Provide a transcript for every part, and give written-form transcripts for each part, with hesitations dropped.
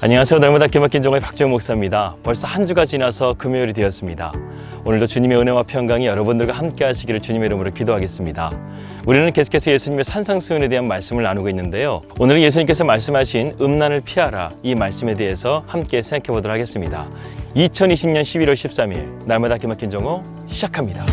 안녕하세요. 날마다 기막힌 종의 박재훈 목사입니다. 벌써 한 주가 지나서 금요일이 되었습니다. 오늘도 주님의 은혜와 평강이 여러분들과 함께 하시기를 주님의 이름으로 기도하겠습니다. 우리는 계속해서 예수님의 산상수훈에 대한 말씀을 나누고 있는데요. 오늘은 예수님께서 말씀하신 음란을 피하라, 이 말씀에 대해서 함께 생각해 보도록 하겠습니다. 2020년 11월 13일 날마다 기막힌 종호 시작합니다.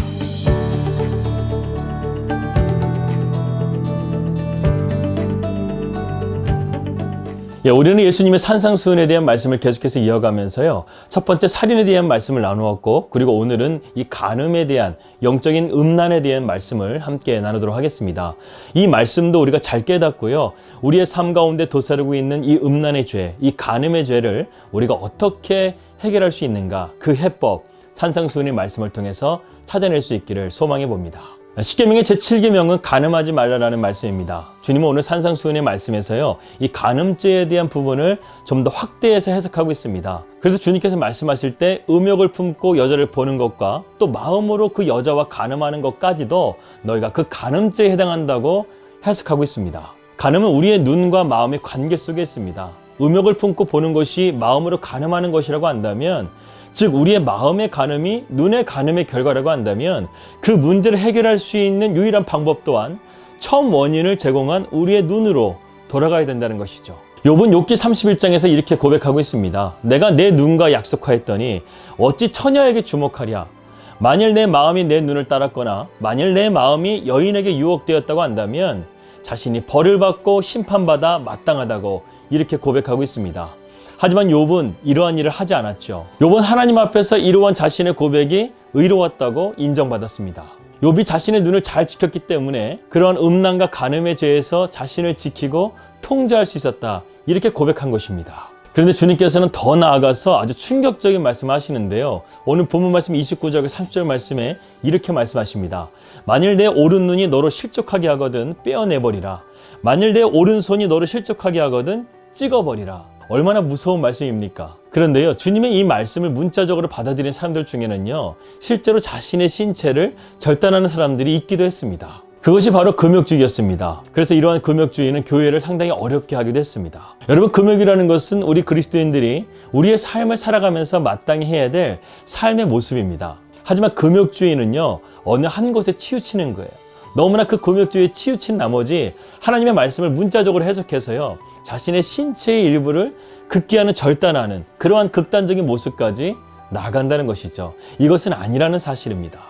우리는 예수님의 산상수훈에 대한 말씀을 계속해서 이어가면서요. 첫 번째 살인에 대한 말씀을 나누었고, 그리고 오늘은 이 간음에 대한 영적인 음란에 대한 말씀을 함께 나누도록 하겠습니다. 이 말씀도 우리가 잘 깨닫고요. 우리의 삶 가운데 도사리고 있는 이 음란의 죄, 이 간음의 죄를 우리가 어떻게 해결할 수 있는가, 그 해법, 산상수훈의 말씀을 통해서 찾아낼 수 있기를 소망해 봅니다. 십계명의 제7계명은 간음하지 말라라는 말씀입니다. 주님은 오늘 산상수훈의 말씀에서요, 이 간음죄에 대한 부분을 좀 더 확대해서 해석하고 있습니다. 그래서 주님께서 말씀하실 때 음욕을 품고 여자를 보는 것과 또 마음으로 그 여자와 간음하는 것까지도 너희가 그 간음죄에 해당한다고 해석하고 있습니다. 간음은 우리의 눈과 마음의 관계 속에 있습니다. 음욕을 품고 보는 것이 마음으로 간음하는 것이라고 한다면, 즉 우리의 마음의 간음이 눈의 간음의 결과라고 한다면, 그 문제를 해결할 수 있는 유일한 방법 또한 처음 원인을 제공한 우리의 눈으로 돌아가야 된다는 것이죠. 욥은 욥기 31장에서 이렇게 고백하고 있습니다. 내가 내 눈과 약속하였더니 어찌 처녀에게 주목하랴. 만일 내 마음이 내 눈을 따랐거나 만일 내 마음이 여인에게 유혹되었다고 한다면 자신이 벌을 받고 심판받아 마땅하다고 이렇게 고백하고 있습니다. 하지만 욥은 이러한 일을 하지 않았죠. 욥은 하나님 앞에서 이러한 자신의 고백이 의로웠다고 인정받았습니다. 욥이 자신의 눈을 잘 지켰기 때문에 그러한 음란과 간음의 죄에서 자신을 지키고 통제할 수 있었다, 이렇게 고백한 것입니다. 그런데 주님께서는 더 나아가서 아주 충격적인 말씀을 하시는데요. 오늘 본문 말씀 29절 30절 말씀에 이렇게 말씀하십니다. 만일 내 오른눈이 너로 실족하게 하거든 떼어내버리라. 만일 내 오른손이 너로 실족하게 하거든 찍어버리라. 얼마나 무서운 말씀입니까? 그런데요, 주님의 이 말씀을 문자적으로 받아들인 사람들 중에는요, 실제로 자신의 신체를 절단하는 사람들이 있기도 했습니다. 그것이 바로 금욕주의였습니다. 그래서 이러한 금욕주의는 교회를 상당히 어렵게 하기도 했습니다. 여러분, 금욕이라는 것은 우리 그리스도인들이 우리의 삶을 살아가면서 마땅히 해야 될 삶의 모습입니다. 하지만 금욕주의는요, 어느 한 곳에 치우치는 거예요. 너무나 그 금욕주의에 치우친 나머지 하나님의 말씀을 문자적으로 해석해서요, 자신의 신체의 일부를 극기하는 절단하는 그러한 극단적인 모습까지 나아간다는 것이죠. 이것은 아니라는 사실입니다.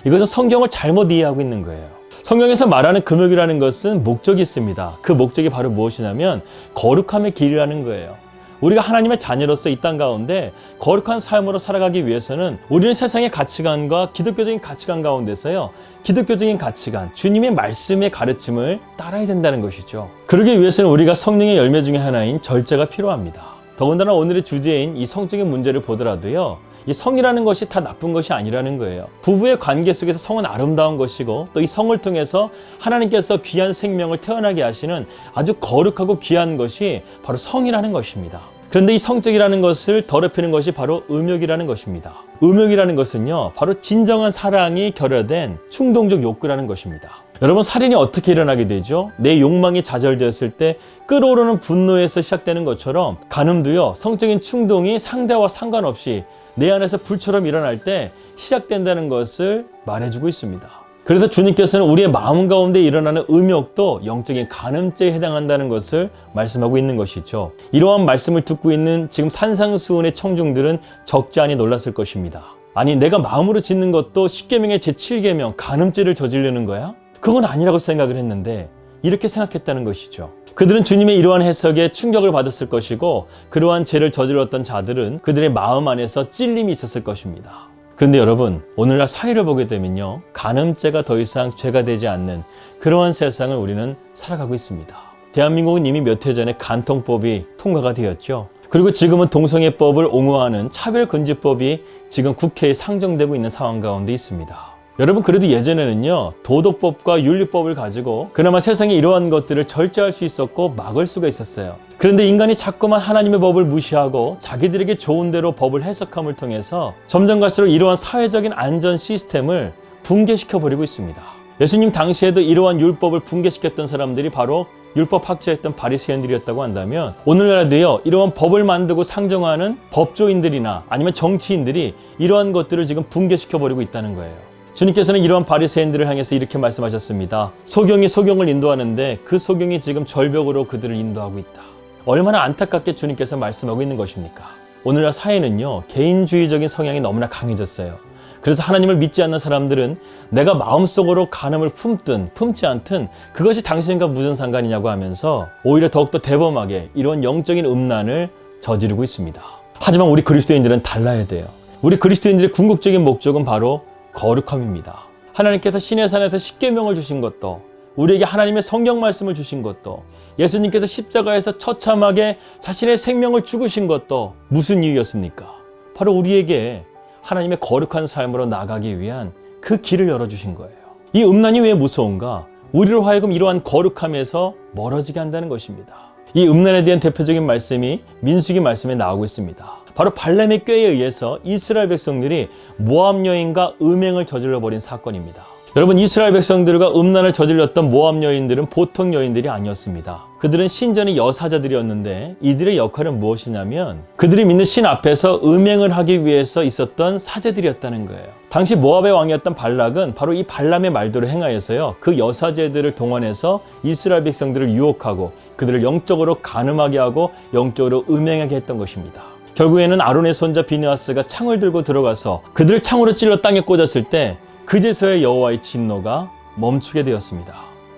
이것은 성경을 잘못 이해하고 있는 거예요. 성경에서 말하는 금욕이라는 것은 목적이 있습니다. 그 목적이 바로 무엇이냐면 거룩함의 길이라는 거예요. 우리가 하나님의 자녀로서 이 땅 가운데 거룩한 삶으로 살아가기 위해서는 우리는 세상의 가치관과 기독교적인 가치관 가운데서요, 기독교적인 가치관, 주님의 말씀의 가르침을 따라야 된다는 것이죠. 그러기 위해서는 우리가 성령의 열매 중에 하나인 절제가 필요합니다. 더군다나 오늘의 주제인 이 성적인 문제를 보더라도요, 이 성이라는 것이 다 나쁜 것이 아니라는 거예요. 부부의 관계 속에서 성은 아름다운 것이고, 또 이 성을 통해서 하나님께서 귀한 생명을 태어나게 하시는 아주 거룩하고 귀한 것이 바로 성이라는 것입니다. 그런데 이 성적이라는 것을 더럽히는 것이 바로 음욕이라는 것입니다. 음욕이라는 것은요, 바로 진정한 사랑이 결여된 충동적 욕구라는 것입니다. 여러분, 살인이 어떻게 일어나게 되죠? 내 욕망이 좌절되었을 때 끓어오르는 분노에서 시작되는 것처럼 간음도요, 성적인 충동이 상대와 상관없이 내 안에서 불처럼 일어날 때 시작된다는 것을 말해주고 있습니다. 그래서 주님께서는 우리의 마음 가운데 일어나는 음욕도 영적인 간음죄에 해당한다는 것을 말씀하고 있는 것이죠. 이러한 말씀을 듣고 있는 지금 산상수훈의 청중들은 적지 않이 놀랐을 것입니다. 아니, 내가 마음으로 짓는 것도 십계명의 제7계명 간음죄를 저지르는 거야? 그건 아니라고 생각을 했는데 이렇게 생각했다는 것이죠. 그들은 주님의 이러한 해석에 충격을 받았을 것이고, 그러한 죄를 저질렀던 자들은 그들의 마음 안에서 찔림이 있었을 것입니다. 그런데 여러분, 오늘날 사회를 보게 되면요, 간음죄가 더 이상 죄가 되지 않는 그러한 세상을 우리는 살아가고 있습니다. 대한민국은 이미 몇 해 전에 간통법이 통과가 되었죠. 그리고 지금은 동성애법을 옹호하는 차별금지법이 지금 국회에 상정되고 있는 상황 가운데 있습니다. 여러분, 그래도 예전에는요, 도덕법과 윤리법을 가지고 그나마 세상에 이러한 것들을 절제할 수 있었고 막을 수가 있었어요. 그런데 인간이 자꾸만 하나님의 법을 무시하고 자기들에게 좋은 대로 법을 해석함을 통해서 점점 갈수록 이러한 사회적인 안전 시스템을 붕괴시켜버리고 있습니다. 예수님 당시에도 이러한 율법을 붕괴시켰던 사람들이 바로 율법학자였던 바리새인들이었다고 한다면 오늘날에도요 이러한 법을 만들고 상정하는 법조인들이나 아니면 정치인들이 이러한 것들을 지금 붕괴시켜버리고 있다는 거예요. 주님께서는 이러한 바리새인들을 향해서 이렇게 말씀하셨습니다. 소경이 소경을 인도하는데 그 소경이 지금 절벽으로 그들을 인도하고 있다. 얼마나 안타깝게 주님께서 말씀하고 있는 것입니까? 오늘날 사회는요 개인주의적인 성향이 너무나 강해졌어요. 그래서 하나님을 믿지 않는 사람들은 내가 마음속으로 간음을 품든 품지 않든 그것이 당신과 무슨 상관이냐고 하면서 오히려 더욱더 대범하게 이런 영적인 음란을 저지르고 있습니다. 하지만 우리 그리스도인들은 달라야 돼요. 우리 그리스도인들의 궁극적인 목적은 바로 거룩함입니다. 하나님께서 신의 산에서 십계명을 주신 것도, 우리에게 하나님의 성경 말씀을 주신 것도, 예수님께서 십자가에서 처참하게 자신의 생명을 죽으신 것도 무슨 이유였습니까? 바로 우리에게 하나님의 거룩한 삶으로 나가기 위한 그 길을 열어주신 거예요. 이 음란이 왜 무서운가? 우리로 하여금 이러한 거룩함에서 멀어지게 한다는 것입니다. 이 음란에 대한 대표적인 말씀이 민수기 말씀에 나오고 있습니다. 바로 발람의 꾀에 의해서 이스라엘 백성들이 모압 여인과 음행을 저질러버린 사건입니다. 여러분, 이스라엘 백성들과 음란을 저질렀던 모압 여인들은 보통 여인들이 아니었습니다. 그들은 신전의 여사자들이었는데 이들의 역할은 무엇이냐면 그들이 믿는 신 앞에서 음행을 하기 위해서 있었던 사제들이었다는 거예요. 당시 모압의 왕이었던 발락은 바로 이 발람의 말대로 행하여서요 그 여사제들을 동원해서 이스라엘 백성들을 유혹하고 그들을 영적으로 간음하게 하고 영적으로 음행하게 했던 것입니다. 결국에는 아론의 손자 비느하스가 창을 들고 들어가서 그들을 창으로 찔러 땅에 꽂았을 때 그제서야 여호와의 진노가 멈추게 되었습니다.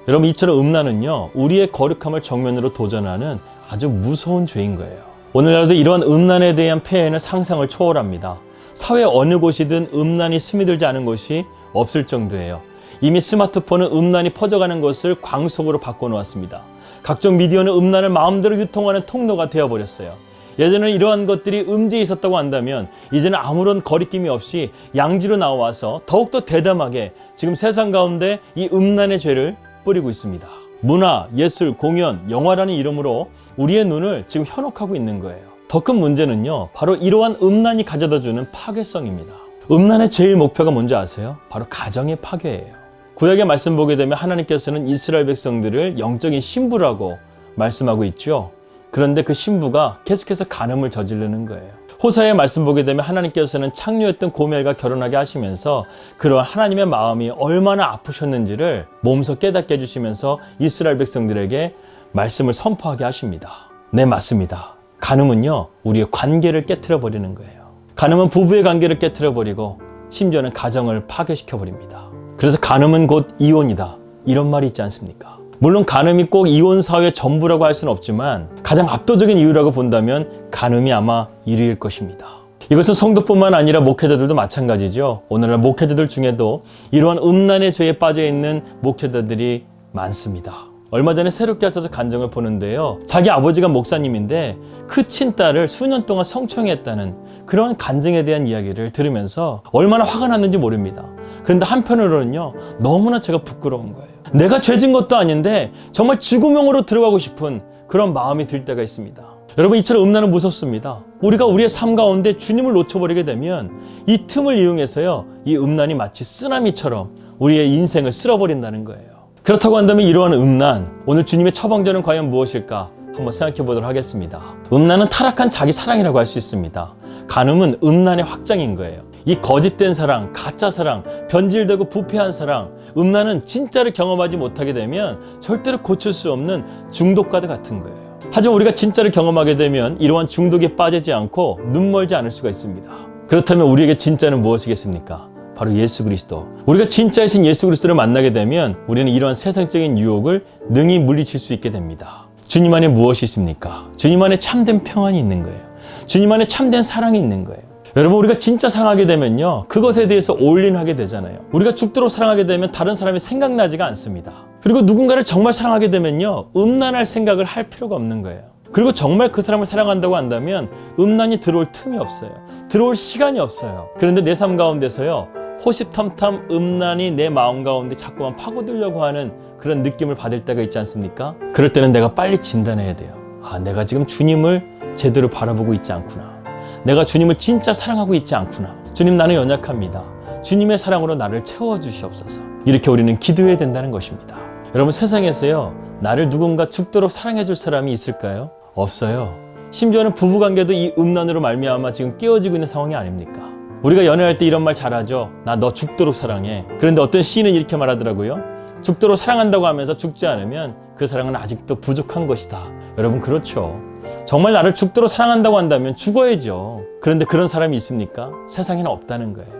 여러분, 이처럼 음란은요 우리의 거룩함을 정면으로 도전하는 아주 무서운 죄인 거예요. 오늘날도 이러한 음란에 대한 폐해는 상상을 초월합니다. 사회 어느 곳이든 음란이 스며들지 않은 곳이 없을 정도예요. 이미 스마트폰은 음란이 퍼져가는 것을 광속으로 바꿔놓았습니다. 각종 미디어는 음란을 마음대로 유통하는 통로가 되어버렸어요. 예전에는 이러한 것들이 음지에 있었다고 한다면 이제는 아무런 거리낌이 없이 양지로 나와서 더욱더 대담하게 지금 세상 가운데 이 음란의 죄를 뿌리고 있습니다. 문화, 예술, 공연, 영화라는 이름으로 우리의 눈을 지금 현혹하고 있는 거예요. 더 큰 문제는요 바로 이러한 음란이 가져다주는 파괴성입니다. 음란의 제일 목표가 뭔지 아세요? 바로 가정의 파괴예요. 구약의 말씀 보게 되면 하나님께서는 이스라엘 백성들을 영적인 신부라고 말씀하고 있죠. 그런데 그 신부가 계속해서 간음을 저지르는 거예요. 호사의 말씀 보게 되면 하나님께서는 창녀였던 고멜과 결혼하게 하시면서 그러한 하나님의 마음이 얼마나 아프셨는지를 몸소 깨닫게 해주시면서 이스라엘 백성들에게 말씀을 선포하게 하십니다. 네, 맞습니다. 간음은요 우리의 관계를 깨트려 버리는 거예요. 간음은 부부의 관계를 깨트려 버리고 심지어는 가정을 파괴시켜 버립니다. 그래서 간음은 곧 이혼이다, 이런 말이 있지 않습니까? 물론 간음이 꼭 이혼 사유의 전부라고 할 수는 없지만 가장 압도적인 이유라고 본다면 간음이 아마 1위일 것입니다. 이것은 성도뿐만 아니라 목회자들도 마찬가지죠. 오늘날 목회자들 중에도 이러한 음란의 죄에 빠져있는 목회자들이 많습니다. 얼마 전에 새롭게 하셔서 간증을 보는데요, 자기 아버지가 목사님인데 그 친딸을 수년 동안 성추행했다는 그런 간증에 대한 이야기를 들으면서 얼마나 화가 났는지 모릅니다. 그런데 한편으로는요 너무나 제가 부끄러운 거예요. 내가 죄진 것도 아닌데 정말 쥐구멍으로 들어가고 싶은 그런 마음이 들 때가 있습니다. 여러분, 이처럼 음란은 무섭습니다. 우리가 우리의 삶 가운데 주님을 놓쳐버리게 되면 이 틈을 이용해서요 이 음란이 마치 쓰나미처럼 우리의 인생을 쓸어버린다는 거예요. 그렇다고 한다면 이러한 음란, 오늘 주님의 처방전은 과연 무엇일까 한번 생각해 보도록 하겠습니다. 음란은 타락한 자기 사랑이라고 할 수 있습니다. 간음은 음란의 확장인 거예요. 이 거짓된 사랑, 가짜 사랑, 변질되고 부패한 사랑, 음란은 진짜를 경험하지 못하게 되면 절대로 고칠 수 없는 중독과도 같은 거예요. 하지만 우리가 진짜를 경험하게 되면 이러한 중독에 빠지지 않고 눈멀지 않을 수가 있습니다. 그렇다면 우리에게 진짜는 무엇이겠습니까? 바로 예수 그리스도. 우리가 진짜이신 예수 그리스도를 만나게 되면 우리는 이러한 세상적인 유혹을 능히 물리칠 수 있게 됩니다. 주님 안에 무엇이 있습니까? 주님 안에 참된 평안이 있는 거예요. 주님 안에 참된 사랑이 있는 거예요. 여러분, 우리가 진짜 사랑하게 되면요 그것에 대해서 올인하게 되잖아요. 우리가 죽도록 사랑하게 되면 다른 사람이 생각나지가 않습니다. 그리고 누군가를 정말 사랑하게 되면요 음란할 생각을 할 필요가 없는 거예요. 그리고 정말 그 사람을 사랑한다고 한다면 음란이 들어올 틈이 없어요. 들어올 시간이 없어요. 그런데 내 삶 가운데서요 호시탐탐 음란이 내 마음 가운데 자꾸만 파고들려고 하는 그런 느낌을 받을 때가 있지 않습니까? 그럴 때는 내가 빨리 진단해야 돼요. 아, 내가 지금 주님을 제대로 바라보고 있지 않구나. 내가 주님을 진짜 사랑하고 있지 않구나. 주님, 나는 연약합니다. 주님의 사랑으로 나를 채워주시옵소서. 이렇게 우리는 기도해야 된다는 것입니다. 여러분, 세상에서요 나를 누군가 죽도록 사랑해 줄 사람이 있을까요? 없어요. 심지어는 부부관계도 이 음란으로 말미암아 지금 깨어지고 있는 상황이 아닙니까? 우리가 연애할 때 이런 말 잘하죠. 나 너 죽도록 사랑해. 그런데 어떤 시인은 이렇게 말하더라고요. 죽도록 사랑한다고 하면서 죽지 않으면 그 사랑은 아직도 부족한 것이다. 여러분, 그렇죠. 정말 나를 죽도록 사랑한다고 한다면 죽어야죠. 그런데 그런 사람이 있습니까? 세상에는 없다는 거예요.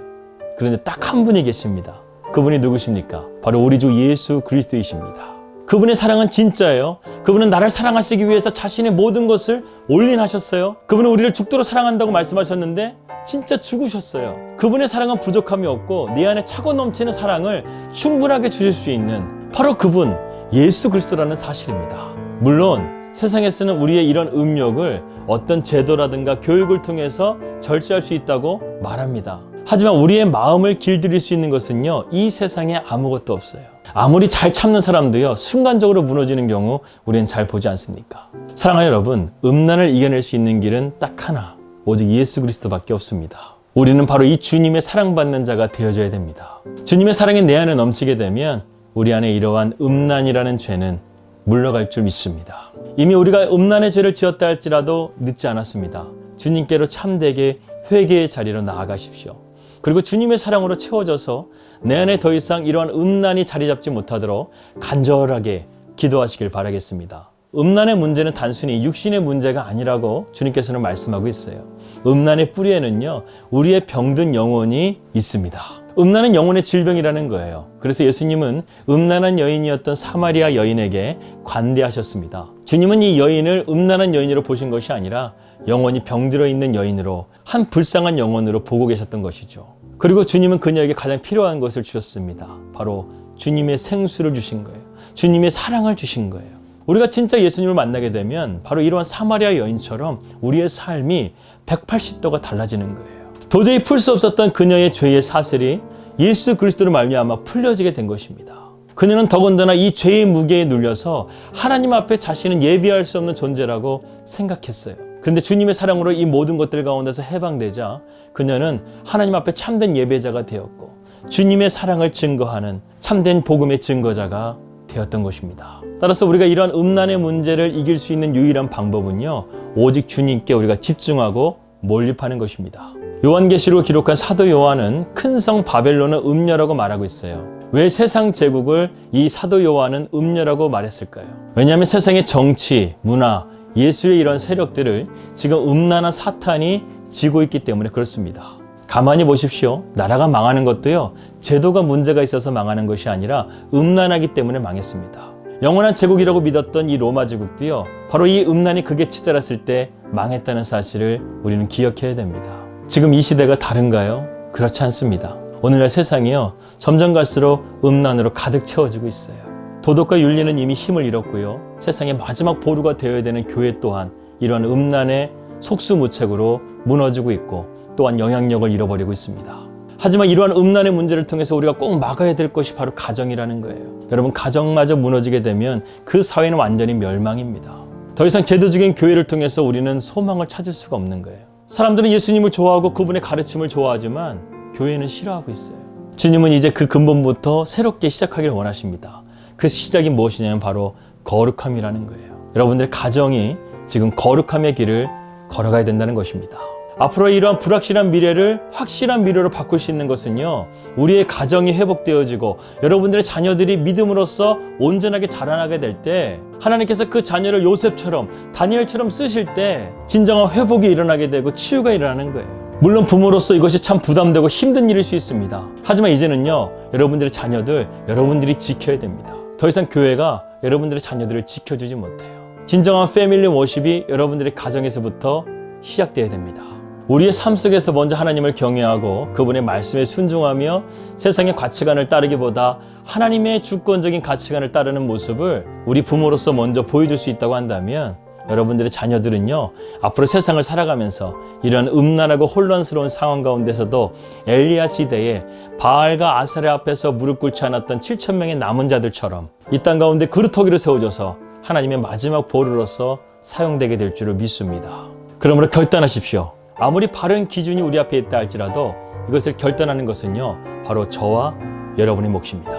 그런데 딱 한 분이 계십니다. 그분이 누구십니까? 바로 우리 주 예수 그리스도이십니다. 그분의 사랑은 진짜예요. 그분은 나를 사랑하시기 위해서 자신의 모든 것을 올인하셨어요. 그분은 우리를 죽도록 사랑한다고 말씀하셨는데 진짜 죽으셨어요. 그분의 사랑은 부족함이 없고 내 안에 차고 넘치는 사랑을 충분하게 주실 수 있는 바로 그분 예수 그리스도라는 사실입니다. 물론 세상에서는 우리의 이런 음욕을 어떤 제도라든가 교육을 통해서 절제할 수 있다고 말합니다. 하지만 우리의 마음을 길들일 수 있는 것은요, 이 세상에 아무것도 없어요. 아무리 잘 참는 사람도요, 순간적으로 무너지는 경우 우리는 잘 보지 않습니까? 사랑하는 여러분, 음란을 이겨낼 수 있는 길은 딱 하나, 오직 예수 그리스도밖에 없습니다. 우리는 바로 이 주님의 사랑받는 자가 되어져야 됩니다. 주님의 사랑이 내 안에 넘치게 되면 우리 안에 이러한 음란이라는 죄는 물러갈 줄 믿습니다. 이미 우리가 음란의 죄를 지었다 할지라도 늦지 않았습니다. 주님께로 참되게 회개의 자리로 나아가십시오. 그리고 주님의 사랑으로 채워져서 내 안에 더 이상 이러한 음란이 자리 잡지 못하도록 간절하게 기도하시길 바라겠습니다. 음란의 문제는 단순히 육신의 문제가 아니라고 주님께서는 말씀하고 있어요. 음란의 뿌리에는요, 우리의 병든 영혼이 있습니다. 음란은 영혼의 질병이라는 거예요. 그래서 예수님은 음란한 여인이었던 사마리아 여인에게 관대하셨습니다. 주님은 이 여인을 음란한 여인으로 보신 것이 아니라 영혼이 병들어 있는 여인으로, 한 불쌍한 영혼으로 보고 계셨던 것이죠. 그리고 주님은 그녀에게 가장 필요한 것을 주셨습니다. 바로 주님의 생수를 주신 거예요. 주님의 사랑을 주신 거예요. 우리가 진짜 예수님을 만나게 되면 바로 이러한 사마리아 여인처럼 우리의 삶이 180도가 달라지는 거예요. 도저히 풀 수 없었던 그녀의 죄의 사슬이 예수 그리스도로 말미암아 풀려지게 된 것입니다. 그녀는 더군다나 이 죄의 무게에 눌려서 하나님 앞에 자신은 예비할 수 없는 존재라고 생각했어요. 그런데 주님의 사랑으로 이 모든 것들 가운데서 해방되자 그녀는 하나님 앞에 참된 예배자가 되었고 주님의 사랑을 증거하는 참된 복음의 증거자가 되었던 것입니다. 따라서 우리가 이러한 음란의 문제를 이길 수 있는 유일한 방법은요, 오직 주님께 우리가 집중하고 몰입하는 것입니다. 요한계시록을 기록한 사도 요한은 큰 성 바벨론은 음녀라고 말하고 있어요. 왜 세상 제국을 이 사도 요한은 음녀라고 말했을까요? 왜냐하면 세상의 정치, 문화, 예술의 이런 세력들을 지금 음란한 사탄이 쥐고 있기 때문에 그렇습니다. 가만히 보십시오. 나라가 망하는 것도요, 제도가 문제가 있어서 망하는 것이 아니라 음란하기 때문에 망했습니다. 영원한 제국이라고 믿었던 이 로마 제국도요, 바로 이 음란이 극에 치달았을 때 망했다는 사실을 우리는 기억해야 됩니다. 지금 이 시대가 다른가요? 그렇지 않습니다. 오늘날 세상이요, 점점 갈수록 음란으로 가득 채워지고 있어요. 도덕과 윤리는 이미 힘을 잃었고요, 세상의 마지막 보루가 되어야 되는 교회 또한 이러한 음란의 속수무책으로 무너지고 있고 또한 영향력을 잃어버리고 있습니다. 하지만 이러한 음란의 문제를 통해서 우리가 꼭 막아야 될 것이 바로 가정이라는 거예요. 여러분, 가정마저 무너지게 되면 그 사회는 완전히 멸망입니다. 더 이상 제도적인 교회를 통해서 우리는 소망을 찾을 수가 없는 거예요. 사람들은 예수님을 좋아하고 그분의 가르침을 좋아하지만 교회는 싫어하고 있어요. 주님은 이제 그 근본부터 새롭게 시작하기를 원하십니다. 그 시작이 무엇이냐면 바로 거룩함이라는 거예요. 여러분들의 가정이 지금 거룩함의 길을 걸어가야 된다는 것입니다. 앞으로 이러한 불확실한 미래를 확실한 미래로 바꿀 수 있는 것은요, 우리의 가정이 회복되어지고 여러분들의 자녀들이 믿음으로써 온전하게 자라나게 될 때 하나님께서 그 자녀를 요셉처럼 다니엘처럼 쓰실 때 진정한 회복이 일어나게 되고 치유가 일어나는 거예요. 물론 부모로서 이것이 참 부담되고 힘든 일일 수 있습니다. 하지만 이제는요, 여러분들의 자녀들 여러분들이 지켜야 됩니다. 더 이상 교회가 여러분들의 자녀들을 지켜주지 못해요. 진정한 패밀리 워십이 여러분들의 가정에서부터 시작돼야 됩니다. 우리의 삶 속에서 먼저 하나님을 경외하고 그분의 말씀에 순종하며 세상의 가치관을 따르기보다 하나님의 주권적인 가치관을 따르는 모습을 우리 부모로서 먼저 보여줄 수 있다고 한다면 여러분들의 자녀들은요, 앞으로 세상을 살아가면서 이런 음란하고 혼란스러운 상황 가운데서도 엘리야 시대에 바알과 아세라 앞에서 무릎 꿇지 않았던 7,000명의 남은 자들처럼 이 땅 가운데 그루터기로 세워져서 하나님의 마지막 보루로서 사용되게 될 줄을 믿습니다. 그러므로 결단하십시오. 아무리 바른 기준이 우리 앞에 있다 할지라도 이것을 결단하는 것은요, 바로 저와 여러분의 몫입니다.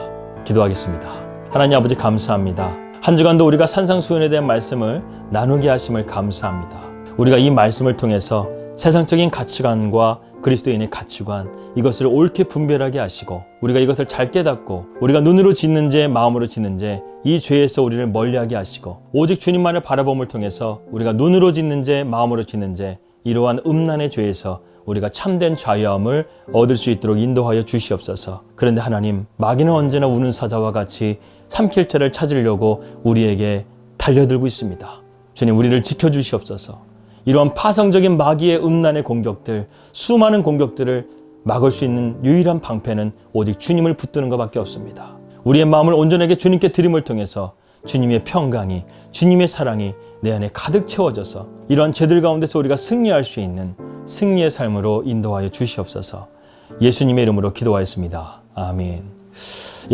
기도하겠습니다. 하나님 아버지, 감사합니다. 한 주간도 우리가 산상수훈에 대한 말씀을 나누게 하심을 감사합니다. 우리가 이 말씀을 통해서 세상적인 가치관과 그리스도인의 가치관, 이것을 옳게 분별하게 하시고 우리가 이것을 잘 깨닫고 우리가 눈으로 짓는 죄, 마음으로 짓는 죄, 이 죄에서 우리를 멀리하게 하시고 오직 주님만을 바라봄을 통해서 우리가 눈으로 짓는 죄, 마음으로 짓는 죄, 이러한 음란의 죄에서 우리가 참된 자유함을 얻을 수 있도록 인도하여 주시옵소서. 그런데 하나님, 마귀는 언제나 우는 사자와 같이 삼킬 자를 찾으려고 우리에게 달려들고 있습니다. 주님, 우리를 지켜주시옵소서. 이러한 파성적인 마귀의 음란의 공격들, 수많은 공격들을 막을 수 있는 유일한 방패는 오직 주님을 붙드는 것밖에 없습니다. 우리의 마음을 온전하게 주님께 드림을 통해서 주님의 평강이, 주님의 사랑이 내 안에 가득 채워져서 이러한 죄들 가운데서 우리가 승리할 수 있는 승리의 삶으로 인도하여 주시옵소서. 예수님의 이름으로 기도하였습니다. 아멘.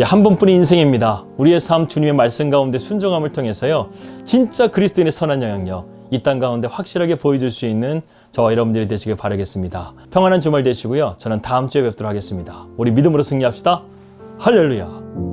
한 번뿐인 인생입니다. 우리의 삶 주님의 말씀 가운데 순종함을 통해서요, 진짜 그리스도인의 선한 영향력 이 땅 가운데 확실하게 보여줄 수 있는 저와 여러분들이 되시길 바라겠습니다. 평안한 주말 되시고요. 저는 다음 주에 뵙도록 하겠습니다. 우리 믿음으로 승리합시다. 할렐루야.